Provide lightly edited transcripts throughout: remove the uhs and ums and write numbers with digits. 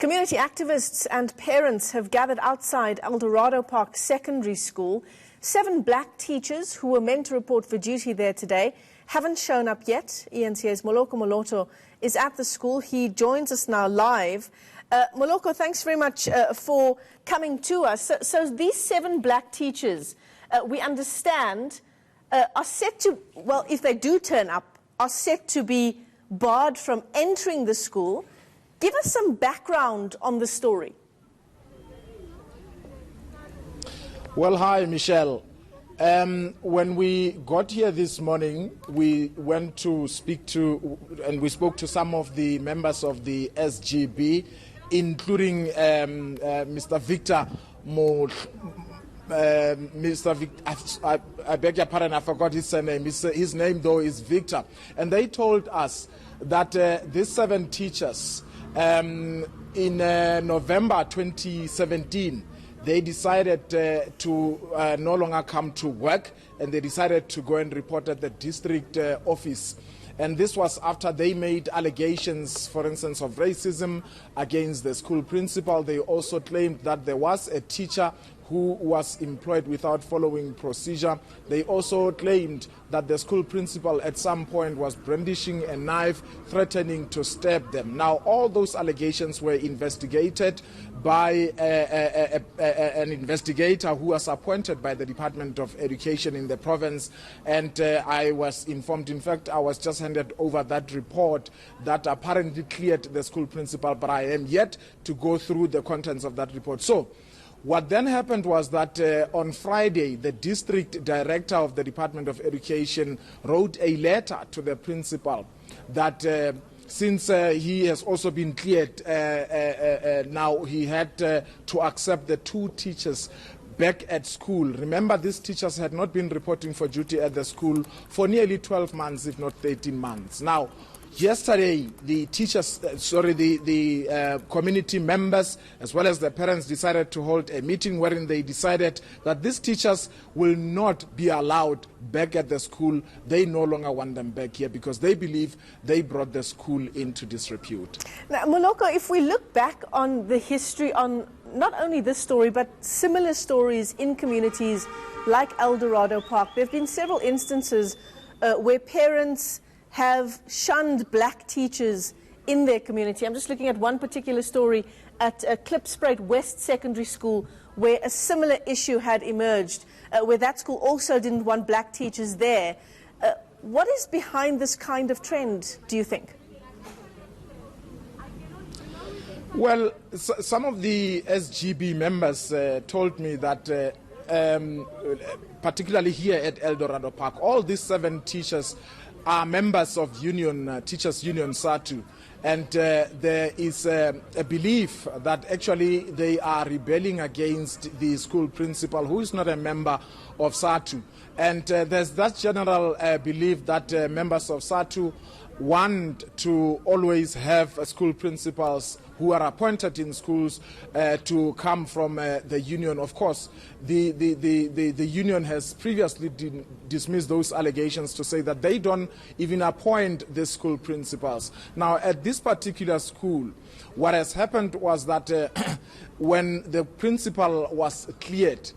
Community activists and parents have gathered outside Eldorado Park Secondary School. 7 black teachers who were meant to report for duty there today haven't shown up yet. eNCA's Moloko Moloto is at the school. He joins us now live. Moloko, thanks very much for coming to us. So these 7 black teachers, we understand, are set to, well, if they do turn up, are set to be barred from entering the school. Give us some background on the story. Well, hi, Michelle. When we got here this morning, we went to speak to, and we spoke to some of the members of the SGB, including Mr. Victor I beg your pardon, I forgot his name. His name, though, is Victor. And they told us that these 7 teachers, in November 2017, they decided to no longer come to work, and they decided to go and report at the district office. And this was after they made allegations, for instance, of racism against the school principal. They also claimed that there was a teacher who was employed without following procedure. They also claimed that the school principal at some point was brandishing a knife, threatening to stab them. Now, all those allegations were investigated by an investigator who was appointed by the Department of Education in the province, and I was informed, in fact, I was just handed over that report that apparently cleared the school principal, but I am yet to go through the contents of that report. So, what then happened was that on Friday, the district director of the Department of Education wrote a letter to the principal that since he has also been cleared, now he had to accept the 2 teachers back at school. Remember, these teachers had not been reporting for duty at the school for nearly 12 months, if not 13 months. Now, yesterday, the teachers, the community members, as well as the parents, decided to hold a meeting wherein they decided that these teachers will not be allowed back at the school. They no longer want them back here because they believe they brought the school into disrepute. Now, Moloko, if we look back on the history on not only this story, but similar stories in communities like Eldorado Park, there have been several instances where parents have shunned black teachers in their community. I'm just looking at one particular story at Klipspruit West Secondary School where a similar issue had emerged, where that school also didn't want black teachers there. What is behind this kind of trend, do you think? Well, some of the SGB members told me that particularly here at Eldorado Park, all these 7 teachers are members of union, Teachers Union SATU, and there is a belief that actually they are rebelling against the school principal, who is not a member of SATU. And there's that general belief that members of SATU want to always have school principals who are appointed in schools to come from the union. Of course, the union has previously dismissed those allegations to say that they don't even appoint the school principals. Now, at this particular school, what has happened was that when the principal was cleared,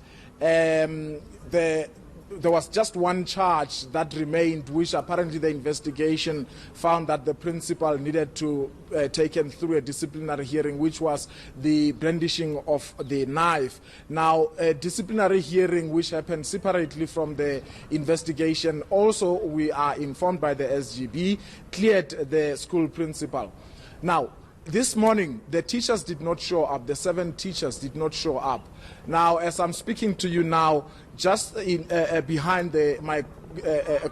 there was just one charge that remained, which apparently the investigation found that the principal needed to taken through a disciplinary hearing, which was the brandishing of the knife. Now, a disciplinary hearing which happened separately from the investigation, also we are informed by the SGB, cleared the school principal. Now, this morning, the teachers did not show up. The 7 teachers did not show up. Now, as I'm speaking to you now, just behind my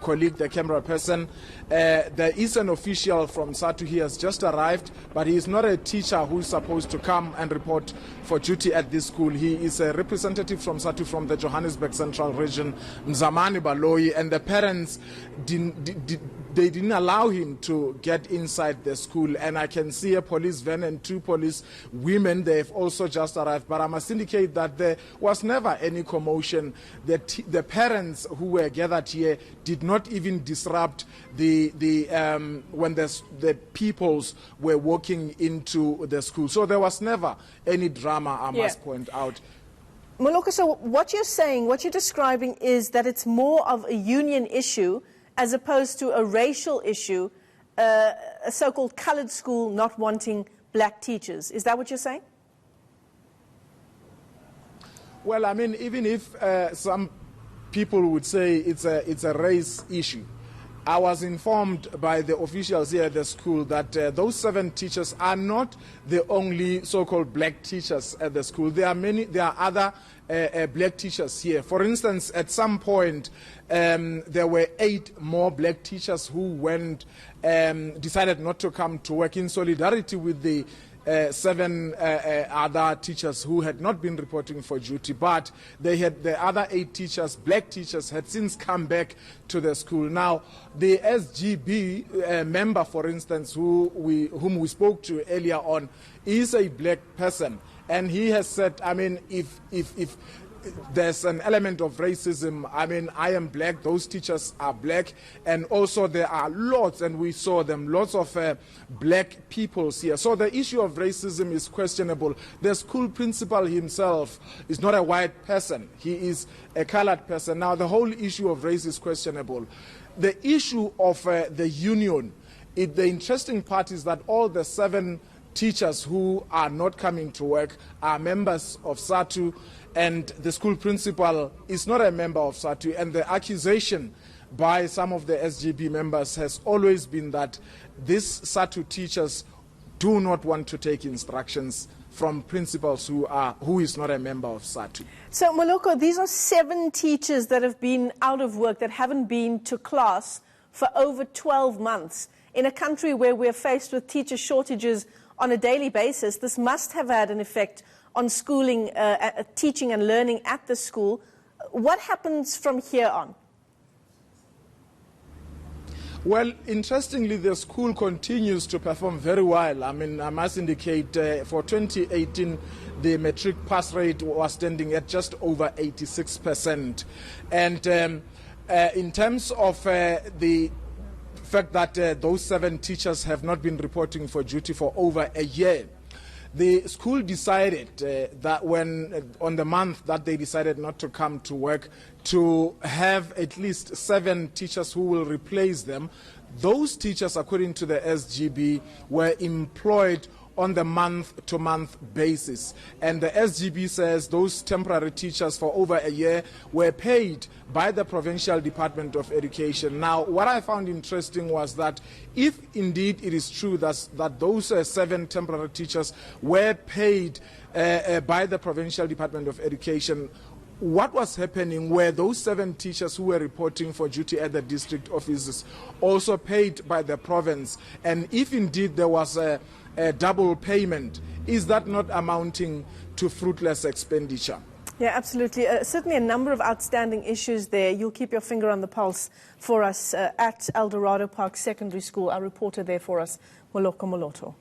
colleague, the camera person, there is an official from SATU. He has just arrived, but he is not a teacher who is supposed to come and report for duty at this school. He is a representative from SATU from the Johannesburg Central Region, Mzamani Baloyi, and the parents they didn't allow him to get inside the school. And I can see a police van and 2 police women. They've also just arrived. But I must indicate that there was never any commotion. The parents who were gathered here did not even disrupt when the peoples were walking into the school. So there was never any drama, I must point out. Moloko, so what you're saying, what you're describing is that it's more of a union issue as opposed to a racial issue, a so-called coloured school not wanting black teachers. Is that what you're saying? Well, I mean, even if some people would say it's a race issue, I was informed by the officials here at the school that those 7 teachers are not the only so-called black teachers at the school. There are other black teachers here. For instance, at some point, there were 8 more black teachers who decided not to come to work in solidarity with the 7 other teachers who had not been reporting for duty, but the other 8 teachers, black teachers, had since come back to the school. Now, the SGB member, for instance, whom we spoke to earlier on, is a black person, and he has said, I mean, if there's an element of racism. I mean, I am black, those teachers are black, and also there are lots, and we saw them, lots of black peoples here. So the issue of racism is questionable. The school principal himself is not a white person. He is a colored person. Now, the whole issue of race is questionable. The issue of the union, the interesting part is that all the 7 teachers who are not coming to work are members of SATU, and the school principal is not a member of SATU. And the accusation by some of the SGB members has always been that these SATU teachers do not want to take instructions from principals who is not a member of SATU. So, Moloko, these are 7 teachers that have been out of work, that haven't been to class for over 12 months. In a country where we're faced with teacher shortages on a daily basis, this must have had an effect on schooling, teaching and learning at the school. What happens from here on? Well, interestingly, the school continues to perform very well. I mean, I must indicate for 2018, the matric pass rate was standing at just over 86%. And in terms of the fact that those 7 teachers have not been reporting for duty for over a year, the school decided that on the month that they decided not to come to work, to have at least 7 teachers who will replace them. Those teachers, according to the SGB, were employed on the month-to-month basis. And the SGB says those temporary teachers for over a year were paid by the Provincial Department of Education. Now, what I found interesting was that if indeed it is true that those 7 temporary teachers were paid by the Provincial Department of Education, what was happening were those 7 teachers who were reporting for duty at the district offices also paid by the province? And if indeed there was a double payment, is that not amounting to fruitless expenditure? Yeah, absolutely. Certainly a number of outstanding issues there. You'll keep your finger on the pulse for us at Eldorado Park Secondary School. Our reporter there for us, Moloko Moloto.